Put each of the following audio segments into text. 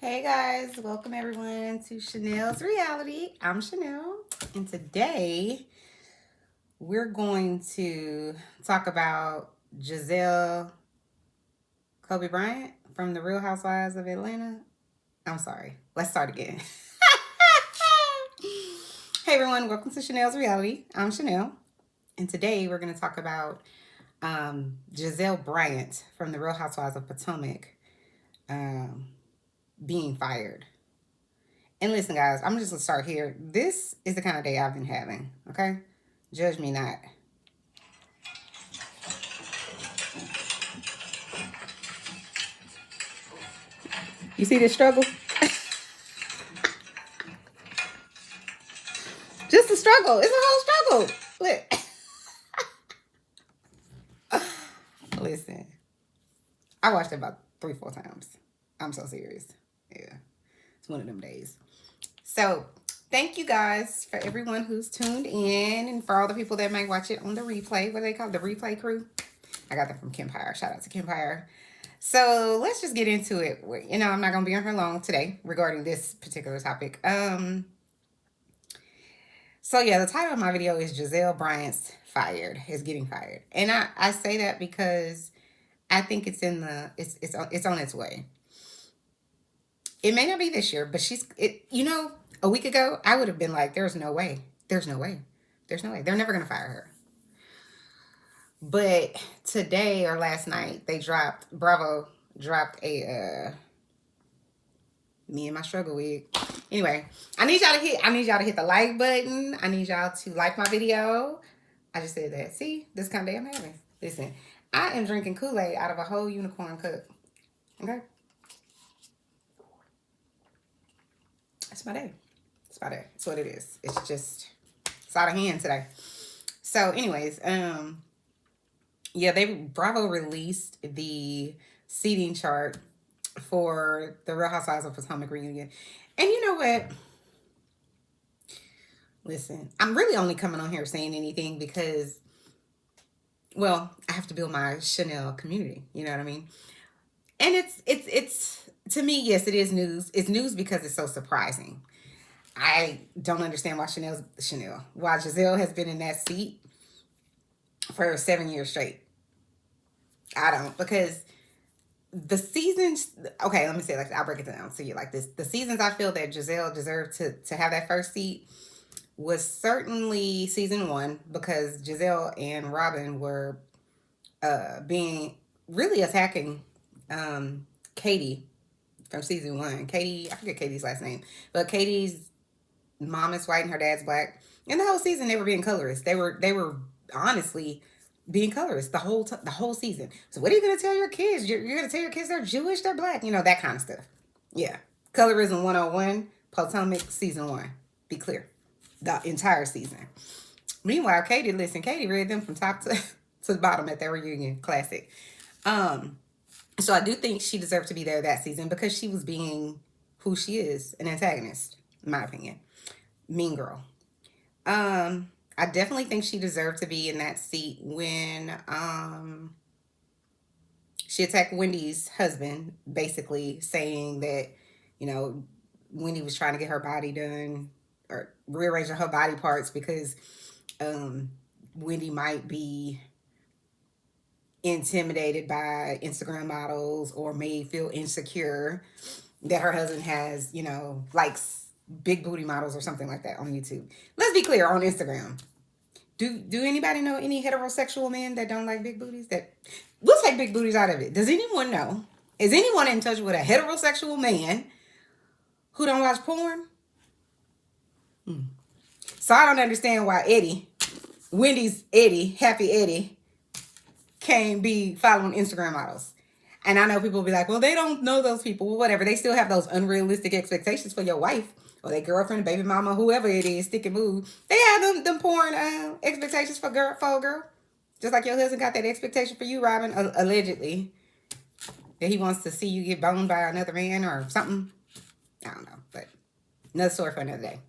Hey guys, welcome everyone to Chanel's Reality. I'm Chanel, and today we're going to talk about Giselle Kobe Bryant from the Real Housewives of Atlanta. I'm sorry, let's start again. Hey everyone, welcome to Chanel's Reality. I'm Chanel, and today we're going to talk about Giselle Bryant from the Real Housewives of Potomac um, being fired. And listen, guys, I'm just gonna start here. This is the kind of day I've been having. Okay, judge me not. You see this struggle? Just a struggle. It's a whole struggle. Look. Listen, I watched it about 3, 4 times. I'm so serious. Yeah, it's one of them days. So, thank you guys for everyone who's tuned in and for all the people that might watch it on the replay. What do they call it? The replay crew? I got that from Kempire. Shout out to Kempire. So let's just get into it. I'm not gonna be on here long today regarding this particular topic. So yeah, the title of my video is Giselle Bryant's fired, is getting fired. And I say that because I think it's it's on its way. It may not be this year, but a week ago I would have been like, there's no way. There's no way. There's no way. They're never gonna fire her. But today or last night, Bravo dropped a me and my struggle wig. Anyway, I need y'all to hit the like button. I need y'all to like my video. I just said that. See, this kind of day I'm having. Listen, I am drinking Kool-Aid out of a whole unicorn cup. Okay? That's my day. It's my day. It's what it is. It's out of hand today. So anyways, yeah, Bravo released the seating chart for the Real Housewives of Potomac reunion. And you know what? Listen, I'm really only coming on here saying anything because, well, I have to build my Chanel community. You know what I mean? And it's to me, yes, it is news. It's news because it's so surprising. I don't understand why why Giselle has been in that seat for 7 years straight. I don't, because the seasons, okay, let me say it like this. I'll break it down to you like this. The seasons I feel that Giselle deserved to have that first seat was certainly season 1, because Giselle and Robin were being really attacking Katie from season 1. Katie, I forget Katie's last name, but Katie's mom is white and her dad's black. And the whole season they were being colorist. They were honestly being colorist the whole season. So what are you gonna tell your kids? You're gonna tell your kids they're Jewish, they're black, that kind of stuff. Yeah, colorism 101, Potomac season 1. Be clear, the entire season. Meanwhile, Katie read them from top to the bottom at their reunion. Classic. So I do think she deserved to be there that season because she was being who she is, an antagonist, in my opinion. Mean girl. I definitely think she deserved to be in that seat when she attacked Wendy's husband, basically saying that, Wendy was trying to get her body done or rearranging her body parts because Wendy might be intimidated by Instagram models or may feel insecure that her husband has, likes big booty models or something like that on YouTube. Let's be clear, on Instagram. Do anybody know any heterosexual men that don't like big booties? We'll take big booties out of it. Does anyone know? Is anyone in touch with a heterosexual man who don't watch porn? So I don't understand why Wendy's Eddie, Happy Eddie, can't be following Instagram models. And I know people will be like, well, they don't know those people. Well, whatever. They still have those unrealistic expectations for your wife or their girlfriend, baby mama, whoever it is, stick and move. They have them porn expectations for a girl. Just like your husband got that expectation for you, Robin, allegedly. That he wants to see you get boned by another man or something. I don't know. But another story for another day.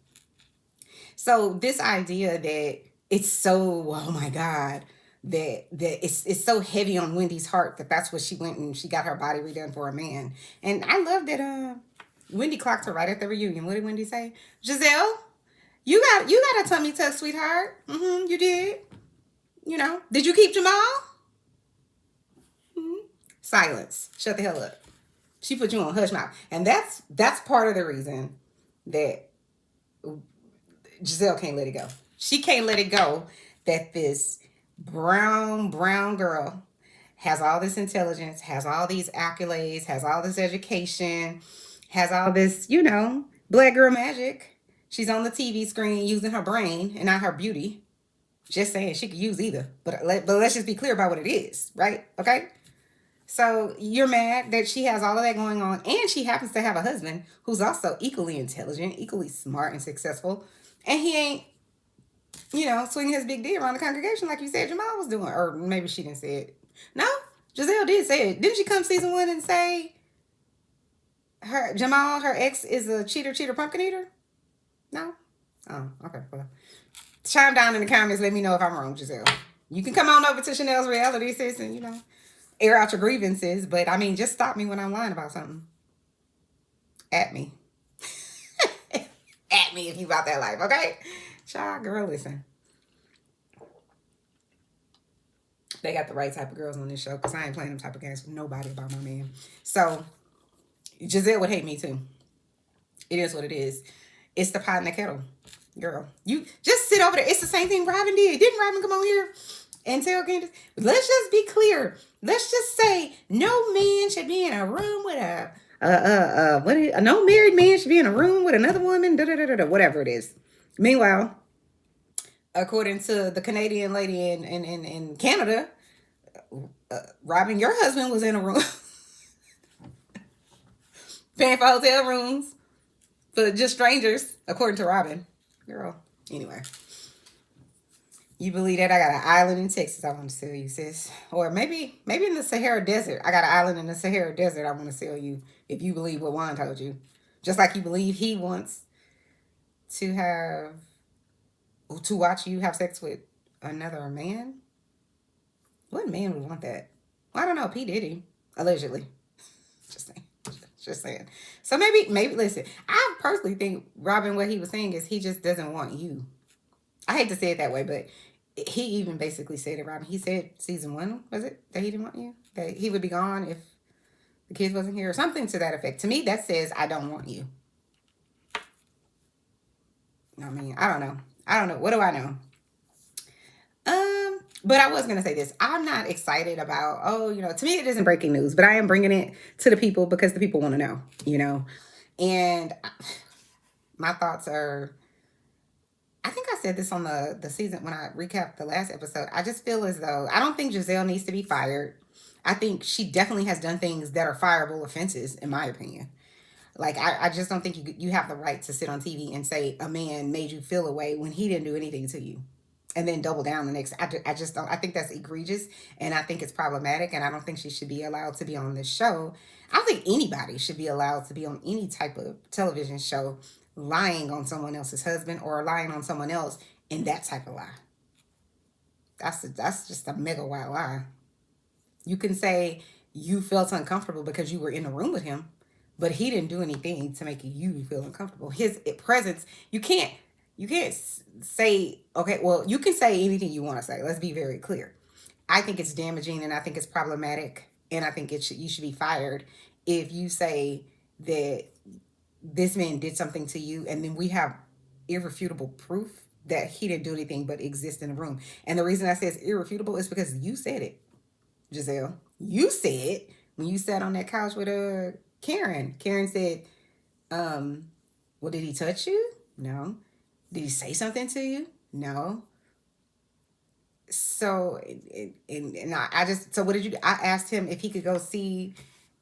So this idea that it's so, oh my God, that it's so heavy on Wendy's heart that's what she went and she got her body redone for a man. And I love that Wendy clocked her right at the reunion. What did Wendy say? Gizelle, you got a tummy tuck, sweetheart. You did. You know, did you keep Jamal? Silence. Shut the hell up. She put you on hush mouth, and that's part of the reason that Gizelle can't let it go. She can't let it go that this brown girl has all this intelligence, has all these accolades, has all this education, has all this, black girl magic. She's on the TV screen using her brain and not her beauty. Just saying, she could use either. But let's just be clear about what it is, right? Okay? So you're mad that she has all of that going on, and she happens to have a husband who's also equally intelligent, equally smart and successful, and he ain't, swinging his big D around the congregation like you said Jamal was doing. Or maybe she didn't say it. No, Gizelle did say it. Didn't she come season 1 and say her ex is a cheater, pumpkin eater? No? Oh, okay. Well, chime down in the comments. Let me know if I'm wrong, Gizelle. You can come on over to Chanel's reality, sis, and, air out your grievances. But, just stop me when I'm lying about something. At me. At me if you about that life, okay? Child, girl, listen. They got the right type of girls on this show, because I ain't playing them type of games with nobody about my man. So, Gizelle would hate me too. It is what it is. It's the pot in the kettle. Girl, you just sit over there. It's the same thing Robin did. Didn't Robin come on here and tell Candace? Let's just be clear. Let's just say no man should be in a room with no married man should be in a room with another woman, whatever it is. Meanwhile, according to the Canadian lady in Canada, Robin, your husband was in a room paying for hotel rooms for just strangers, according to Robin. Girl, anyway. You believe that? I got an island in Texas I want to sell you, sis. Or maybe in the Sahara Desert. I got an island in the Sahara Desert I want to sell you, if you believe what Juan told you. Just like you believe he wants to watch you have sex with another man. What man would want that? Well, I don't know. P. Diddy, allegedly. Just saying. So maybe listen, I personally think Robin, what he was saying is he just doesn't want you. I hate to say it that way, but he even basically said it, Robin. He said season 1, was it, that he didn't want you? That he would be gone if the kids wasn't here, or something to that effect. To me, that says I don't want you. I don't know. What do I know? But I was going to say this. I'm not excited about, to me it isn't breaking news, but I am bringing it to the people because the people want to know, And my thoughts are, I think I said this on the season when I recapped the last episode. I just feel as though, I don't think Gizelle needs to be fired. I think she definitely has done things that are fireable offenses, in my opinion. Like, I just don't think you have the right to sit on TV and say a man made you feel a way when he didn't do anything to you. And then double down the next. I just don't. I think that's egregious, and I think it's problematic, and I don't think she should be allowed to be on this show. I don't think anybody should be allowed to be on any type of television show lying on someone else's husband or lying on someone else in that type of lie. That's just a mega wild lie. You can say you felt uncomfortable because you were in a room with him, but he didn't do anything to make you feel uncomfortable. His presence, you can't say, okay, well, you can say anything you want to say. Let's be very clear. I think it's damaging, and I think it's problematic, and I think you should be fired if you say that this man did something to you, and then we have irrefutable proof that he didn't do anything but exist in the room. And the reason I say it's irrefutable is because you said it, Gizelle. You said, when you sat on that couch with Karen said, well, did he touch you? No. Did he say something to you? No. So, so what did you do? I asked him if he could go see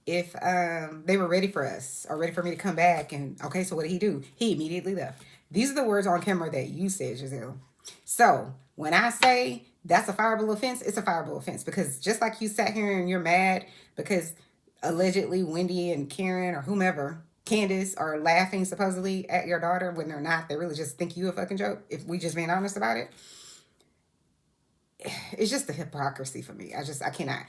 if they were ready for us or ready for me to come back. And okay, so what did he do? He immediately left. These are the words on camera that you said, Gizelle. So when I say that's a fireable offense, it's a fireable offense, because just like you sat here and you're mad because allegedly Wendy and Karen or whomever, Candace, are laughing supposedly at your daughter when they're not. They really just think you a fucking joke, if we just being honest about it. It's just the hypocrisy for me. I cannot.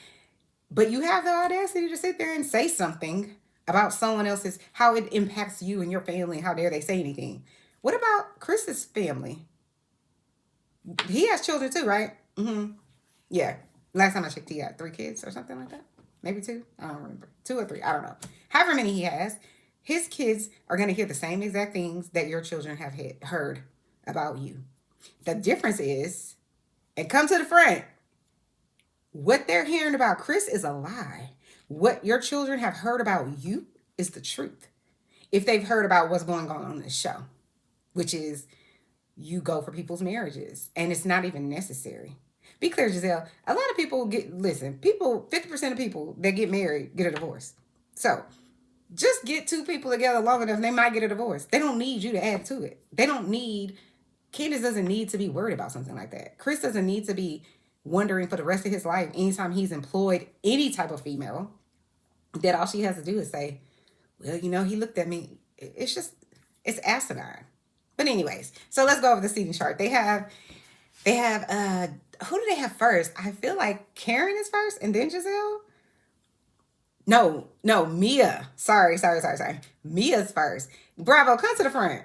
But you have the audacity to sit there and say something about someone else's, how it impacts you and your family. How dare they say anything? What about Chris's family? He has children too, right? Mm-hmm. Yeah. Last time I checked, he had 3 kids or something like that. Maybe 2. I don't remember. 2 or 3. I don't know. However many he has, his kids are going to hear the same exact things that your children have heard about you. The difference is, and come to the front, what they're hearing about Chris is a lie. What your children have heard about you is the truth. If they've heard about what's going on this show, which is you go for people's marriages and it's not even necessary. Be clear, Giselle. A lot of people people, 50% of people that get married get a divorce. So just get 2 people together long enough and they might get a divorce. They don't need you to add to it. Candace doesn't need to be worried about something like that. Chris doesn't need to be wondering for the rest of his life, anytime he's employed any type of female, that all she has to do is say, well, he looked at me. It's asinine. But anyways, so let's go over the seating chart. They have, who do they have first? I feel like Karen is first and then Giselle. No, Mia. Sorry. Mia's first. Bravo, come to the front.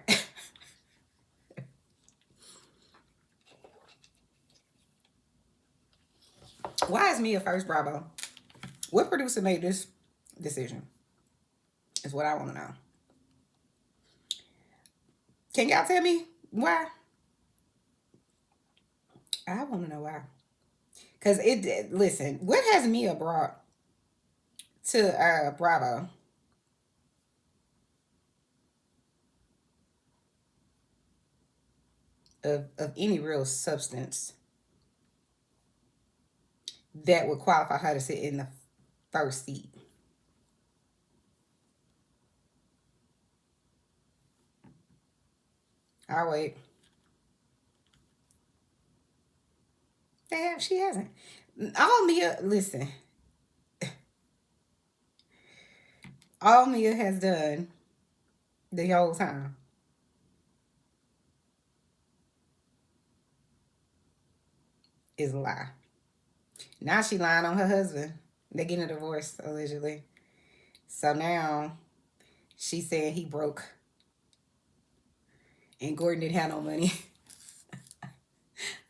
Why is Mia first, Bravo? What producer made this decision? Is what I want to know. Can y'all tell me why? I want to know why. Because listen, what has Mia brought to Bravo? Of any real substance that would qualify her to sit in the first seat? I'll wait. She hasn't. All Mia, listen. All Mia has done the whole time is lie. Now she lying on her husband. They're getting a divorce, allegedly. So now she's saying he broke and Gordon didn't have no money.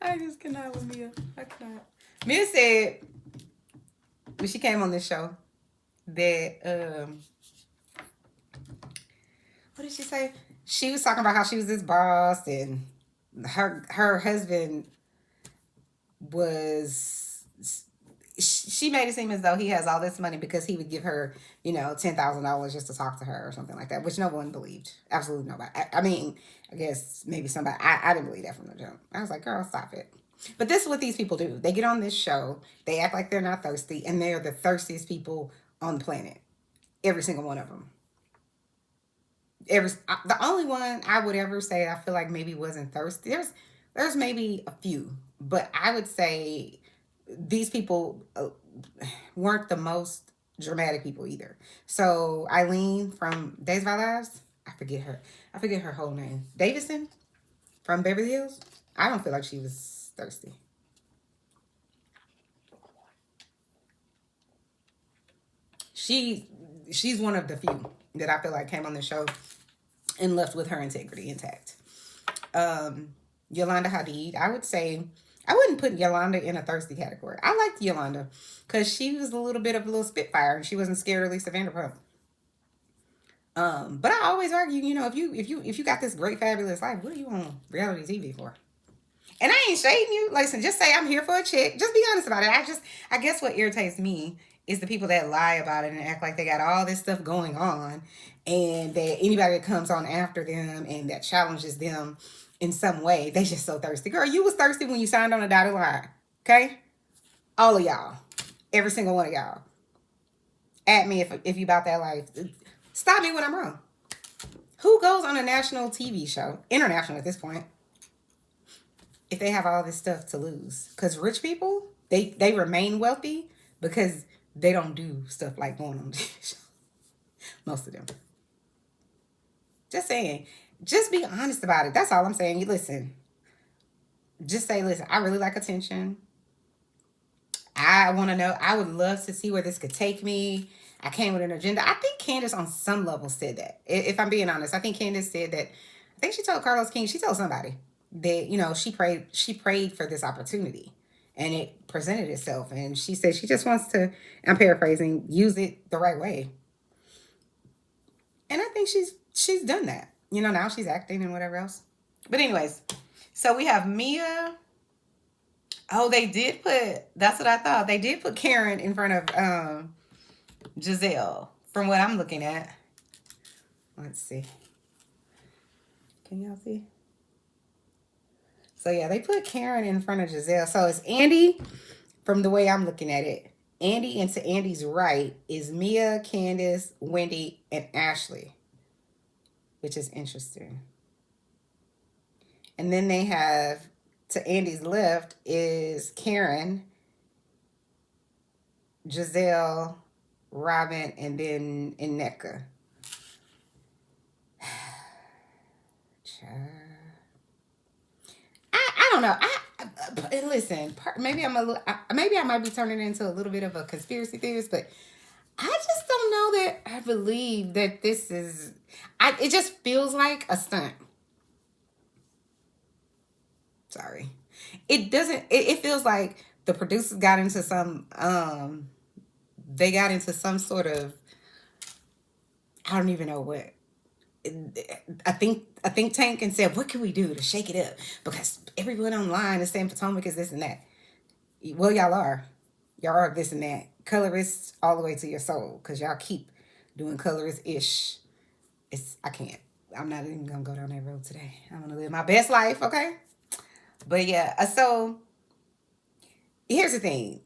I just cannot with Mia. I cannot. Mia said when she came on this show that what did she say? She was talking about how she was this boss and her husband was, she made it seem as though he has all this money because he would give her, $10,000 just to talk to her or something like that, which no one believed. Absolutely nobody. I mean, I guess maybe somebody. I didn't believe that from the jump. I was like, girl, stop it. But this is what these people do. They get on this show, they act like they're not thirsty, and they're the thirstiest people on the planet. Every single one of them. The only one I would ever say I feel like maybe wasn't thirsty. There's maybe a few, but I would say these people weren't the most dramatic people either. So Eileen from Days of Our Lives, I forget her whole name. Davison from Beverly Hills. I don't feel like she was thirsty. She's one of the few that I feel like came on the show and left with her integrity intact. Yolanda Hadid, I would say I wouldn't put Yolanda in a thirsty category. I liked Yolanda because she was a little bit of a little spitfire and she wasn't scared of Lisa Vanderpump. But I always argue, if you got this great fabulous life, what are you on reality TV for? And I ain't shading you. Listen, just say I'm here for a check. Just be honest about it. I guess what irritates me is the people that lie about it and act like they got all this stuff going on, and that anybody that comes on after them and that challenges them in some way, they just so thirsty. Girl, you was thirsty when you signed on a dotted line. Okay? All of y'all. Every single one of y'all. At me if you about that life. Stop me when I'm wrong. Who goes on a national TV show, international at this point, if they have all this stuff to lose? Because rich people, they remain wealthy because they don't do stuff like going on TV shows. Most of them. Just saying. Just be honest about it. That's all I'm saying. You listen. Just say, listen, I really like attention. I want to know. I would love to see where this could take me. I came with an agenda. I think Candace on some level said that. If I'm being honest, I think Candace said that. I think she told Carlos King, she told somebody that, she prayed for this opportunity and it presented itself. And she said she just wants to, I'm paraphrasing, use it the right way. And I think she's done that. Now she's acting and whatever else. But anyways, so we have Mia. Oh, they did put, that's what I thought. They did put Karen in front of Giselle from what I'm looking at. Let's see. Can y'all see? So yeah, they put Karen in front of Giselle. So it's Andy from the way I'm looking at it. Andy, and to Andy's right is Mia, Candace, Wendy, and Ashley, which is interesting. And then they have, to Andy's left is Karen, Giselle, Robin, and then Ineka. I don't know. Listen. Maybe maybe I might be turning into a little bit of a conspiracy theorist, but I just don't know that I believe that this is. It just feels like a stunt. Sorry, it doesn't. It feels like the producers got into some. They got into some sort of. I don't even know what. I think a think tank and said, what can we do to shake it up? Because everyone online is saying Potomac is this and that. Well, y'all are. Y'all are this and that. Colorist all the way to your soul. Because y'all keep doing colorist-ish. I can't. I'm not even going to go down that road today. I'm going to live my best life, okay? But yeah, so here's the thing.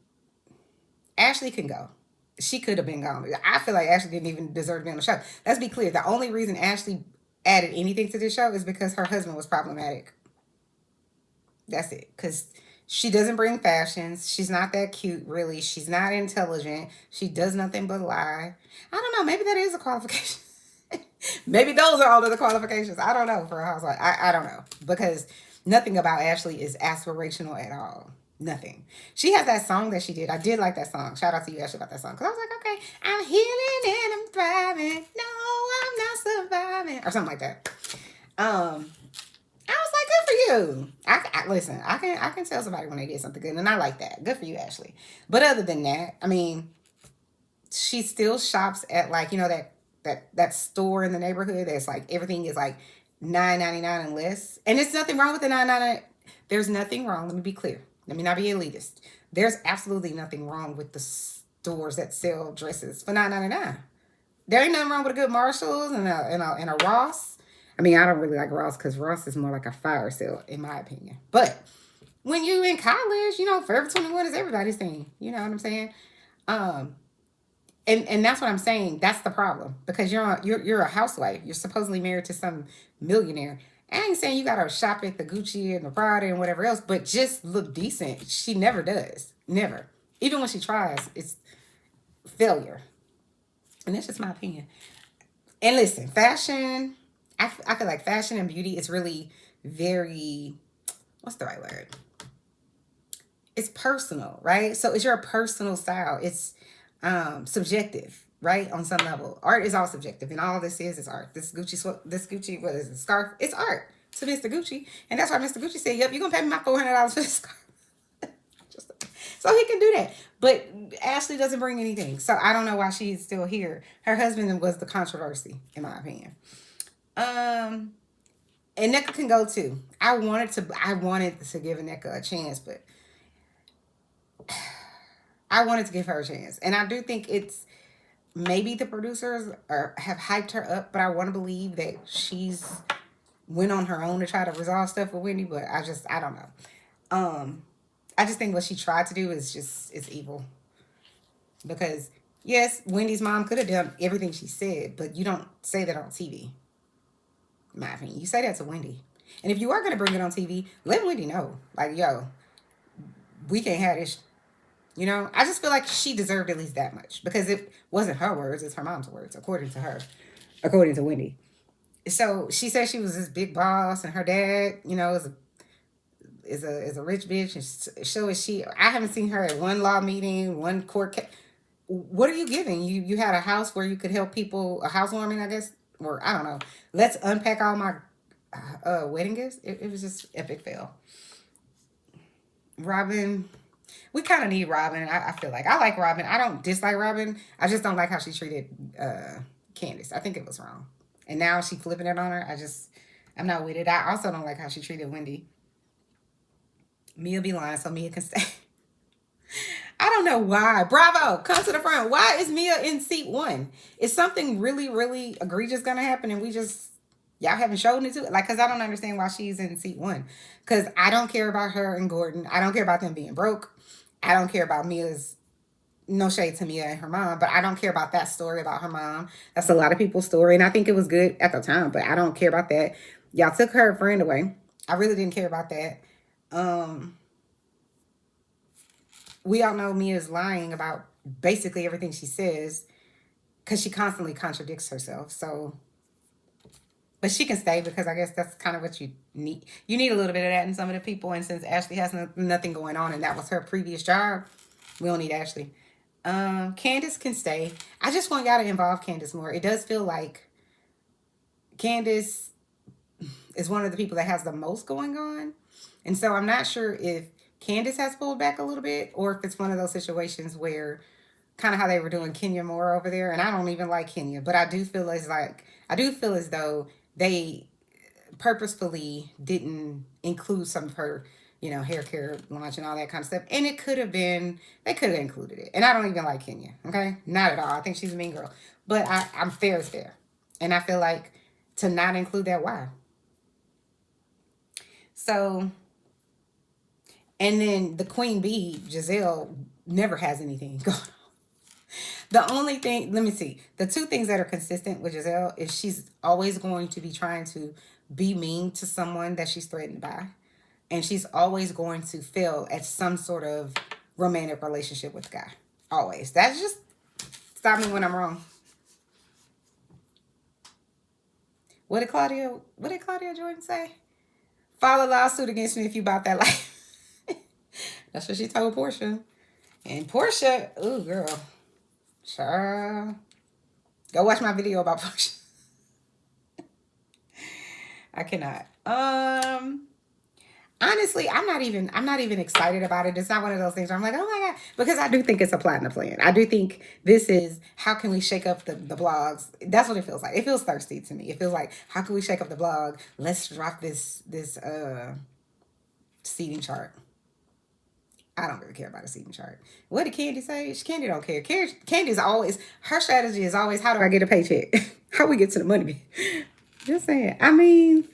Ashley can go. She could have been gone. I feel like Ashley didn't even deserve to be on the show. Let's be clear. The only reason Ashley added anything to this show is because her husband was problematic. That's it. Because she doesn't bring fashions. She's not that cute, really. She's not intelligent. She does nothing but lie. I don't know. Maybe that is a qualification. Maybe those are all of the qualifications. I don't know for a housewife. I don't know. Because nothing about Ashley is aspirational at all. Nothing. She has that song that she did. I did like that song. Shout out to you, Ashley, about that song. Because I was like, okay, I'm healing and I'm thriving. No, I'm not surviving. Or something like that. I was like, good for you. Listen, I can tell somebody when they did something good. And I like that. Good for you, Ashley. But other than that, I mean, she still shops at like, that store in the neighborhood that's like, everything is like $9.99 and less. And there's nothing wrong with the $9.99. There's nothing wrong. Let me be clear. Let me not be elitist. There's absolutely nothing wrong with the stores that sell dresses for $9.99. There ain't nothing wrong with a good Marshalls and a Ross. I mean, I don't really like Ross because Ross is more like a fire sale, in my opinion. But when you in college, Forever 21 is everybody's thing. You know what I'm saying? And that's what I'm saying. That's the problem because you're a housewife. You're supposedly married to some millionaire. I ain't saying you gotta shop at the Gucci and the Prada and whatever else, but just look decent. She never does. Never. Even when she tries, it's failure. And that's just my opinion. And listen, fashion, I feel like fashion and beauty is really very, what's the right word? It's personal, right? So it's your personal style. It's subjective, right? On some level. Art is all subjective, and all this is art. This Gucci, what is it, scarf? It's art to Mr. Gucci. And that's why Mr. Gucci said, yep, you're going to pay me my $400 for this scarf. So he can do that. But Ashley doesn't bring anything. So I don't know why she's still here. Her husband was the controversy, in my opinion. And Nneka can go too. I wanted to give Nneka a chance, but I wanted to give her a chance. And I do think it's maybe the producers have hyped her up, but I want to believe that she's went on her own to try to resolve stuff with Wendy, but I don't know. I just think what she tried to do is evil. Because yes, Wendy's mom could have done everything she said, but you don't say that on TV. In my opinion, you say that to Wendy. And if you are going to bring it on TV, let Wendy know. Like, yo, we can't have this. I just feel like she deserved at least that much because it wasn't her words, it's her mom's words, according to her, according to Wendy. So she said she was this big boss and her dad, is a rich bitch. And so is she. I haven't seen her at one law meeting, one court case. what are you giving? You had a house where you could help people, a housewarming, I guess, or I don't know. Let's unpack all my wedding gifts. It was just epic fail. Robin, we kind of need Robin. I feel like I like Robin. I don't dislike Robin. I just don't like how she treated Candace. I think it was wrong, and now she flipping it on her. I'm not with it. I also don't like how she treated Wendy. Mia be lying, so Mia can stay. I don't know why. Bravo, come to the front. Why is Mia in seat one? Is something really, really egregious gonna happen and we just y'all haven't shown it to it? Like, cause I don't understand why she's in seat one. Cause I don't care about her and Gordon. I don't care about them being broke. I don't care about Mia's no shade to Mia and her mom, but I don't care about that story about her mom. That's a lot of people's story. And I think it was good at the time, but I don't care about that. Y'all took her friend away. I really didn't care about that. Um, we all know Mia's lying about basically everything she says because she constantly contradicts herself. So, but she can stay because I guess that's kind of what you need. You need a little bit of that in some of the people. And since Ashley has nothing going on and that was her previous job, we don't need Ashley. Candace can stay. I just want y'all to involve Candace more. It does feel like Candace is one of the people that has the most going on. And so I'm not sure if Candace has pulled back a little bit or if it's one of those situations where kind of how they were doing Kenya Moore over there. And I don't even like Kenya, but I do feel as though they purposefully didn't include some of her, hair care launch and all that kind of stuff. And they could have included it. And I don't even like Kenya. Okay. Not at all. I think she's a mean girl, but I'm fair is fair. And I feel like to not include that, why? So, and then the queen bee, Giselle, never has anything going on. The only thing, let me see, the two things that are consistent with Giselle is she's always going to be trying to be mean to someone that she's threatened by. And she's always going to fail at some sort of romantic relationship with the guy. Always. That's just, stop me when I'm wrong. What did Claudia Jordan say? File a lawsuit against me if you bought that life. That's what she told Portia. And Portia, ooh, girl. Sure. Go watch my video about Portia. I cannot. Honestly, I'm not even excited about it. It's not one of those things where I'm like, oh my God, because I do think it's a plot and a plan. I do think this is, how can we shake up the blogs? That's what it feels like. It feels thirsty to me. It feels like, how can we shake up the blog? Let's drop this seating chart. I don't really care about a seating chart. What did Candy say? Candy don't care. Candy's always, her strategy is always, how do I get a paycheck? How we get to the money? Just saying. I mean,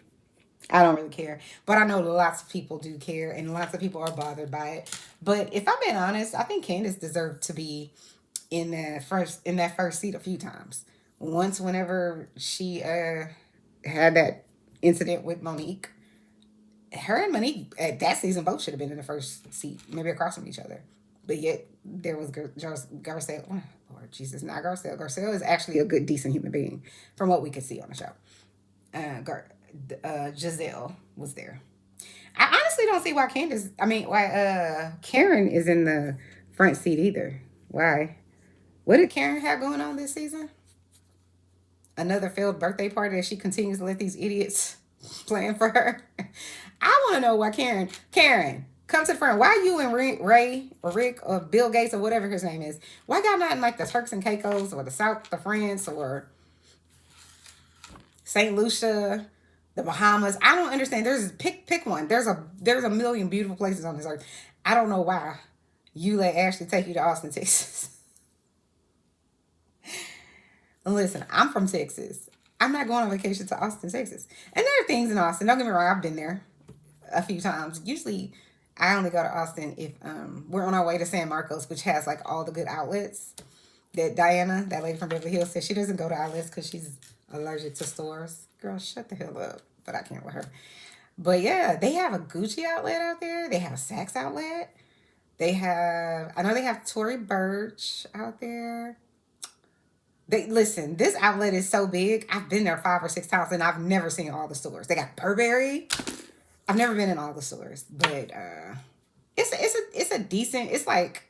I don't really care. But I know lots of people do care and lots of people are bothered by it. But if I'm being honest, I think Candace deserved to be in that first seat a few times. Once whenever she had that incident with Monique. Her and Monique at that season both should have been in the first seat, maybe across from each other. But yet there was Garcelle. Oh, Lord Jesus, not Garcelle. Garcelle is actually a good, decent human being from what we could see on the show. Giselle was there. I honestly don't see why Karen is in the front seat either. Why? What did Karen have going on this season? Another failed birthday party that she continues to let these idiots plan for her. I want to know why Karen, come to the front. Why you and Ray or Rick or Bill Gates or whatever his name is? Why y'all not in like the Turks and Caicos or the South of France or St. Lucia, the Bahamas? I don't understand. There's pick one. There's a million beautiful places on this earth. I don't know why you let Ashley take you to Austin, Texas. Listen, I'm from Texas. I'm not going on vacation to Austin, Texas. And there are things in Austin. Don't get me wrong. I've been there a few times. Usually, I only go to Austin if we're on our way to San Marcos, which has like all the good outlets. That Diana, that lady from Beverly Hills, said she doesn't go to outlets because she's allergic to stores. Girl, shut the hell up. But I can't with her. But yeah, they have a Gucci outlet out there. They have a Saks outlet. I know they have Tory Burch out there. Listen, this outlet is so big. I've been there 5 or 6 times and I've never seen all the stores. They got Burberry. I've never been in all the stores, but it's a decent. It's like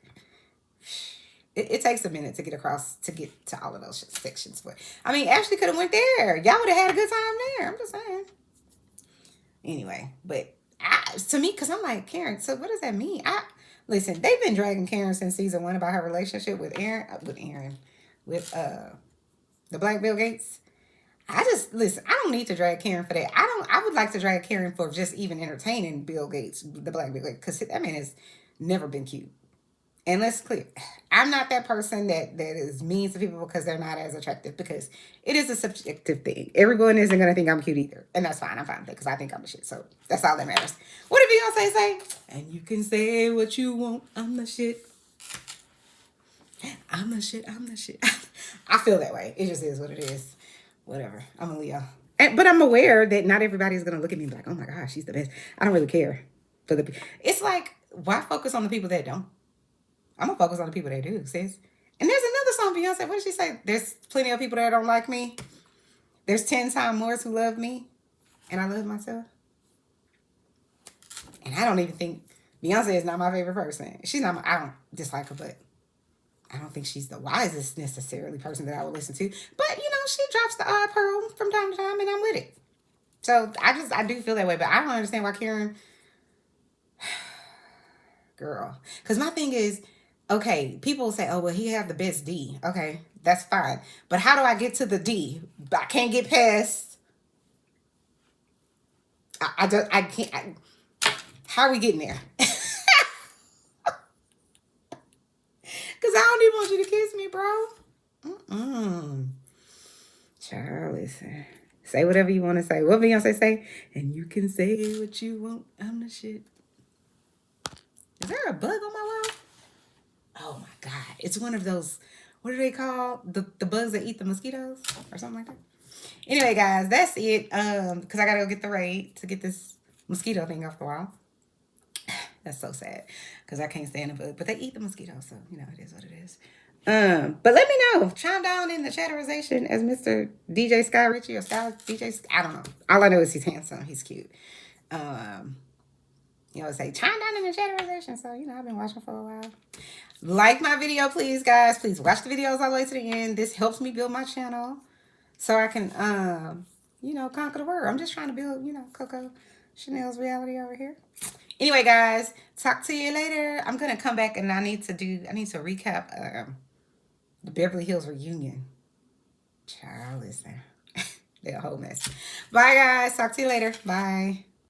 It takes a minute to get across to get to all of those sections. But I mean, Ashley could have went there. Y'all would have had a good time there. I'm just saying. Anyway, but to me, because I'm like, Karen, so what does that mean? Listen, they've been dragging Karen since season 1 about her relationship with Aaron, with the Black Bill Gates. I just listen. I don't need to drag Karen for that. I would like to drag Karen for just even entertaining Bill Gates, the Black Bill Gates, because that man has never been cute. And let's clear, I'm not that person that is mean to people because they're not as attractive, because it is a subjective thing. Everyone isn't going to think I'm cute either. And that's fine. I'm fine with it because I think I'm the shit. So that's all that matters. What did Beyonce say? And you can say what you want. I'm the shit. I'm the shit. I'm the shit. I feel that way. It just is what it is. Whatever. I'm a Leo. But I'm aware that not everybody's going to look at me and be like, oh my gosh, she's the best. I don't really care. It's like, why focus on the people that don't? I'm going to focus on the people that do, sis. And there's another song, Beyonce. What did she say? There's plenty of people that don't like me. There's 10 times more who love me. And I love myself. And I don't even think Beyonce is not my favorite person. I don't dislike her, but I don't think she's the wisest necessarily person that I would listen to. But, she drops the odd pearl from time to time, and I'm with it. So I do feel that way. But I don't understand why Karen... Girl. Because my thing is, okay, people say, oh, well, he have the best D. Okay, that's fine. But how do I get to the D? I can't get past... I can't... how are we getting there? Because I don't even want you to kiss me, bro. Child, listen. Say whatever you want to say. What Beyonce say? And you can say what you want. I'm the shit. Is there a bug on my wall? Oh my God. It's one of those, what are they called? The bugs that eat the mosquitoes or something like that. Anyway, guys, that's it. Because I got to go get the raid to get this mosquito thing off the wall. That's so sad because I can't stand a bug. But they eat the mosquitoes, so, it is what it is. But let me know. Chime down in the chatterization as Mr. DJ Sky Richie or Sky DJ. I don't know. All I know is he's handsome. He's cute. Say chime down in the chatterization. So, I've been watching for a while. Like my video, please, guys. Please watch the videos all the way to the end. This helps me build my channel so I can, conquer the world. I'm just trying to build, Coco Chanel's reality over here. Anyway, guys, talk to you later. I'm going to come back and I need to recap the Beverly Hills reunion. Child, listen. They're a whole mess. Bye, guys. Talk to you later. Bye.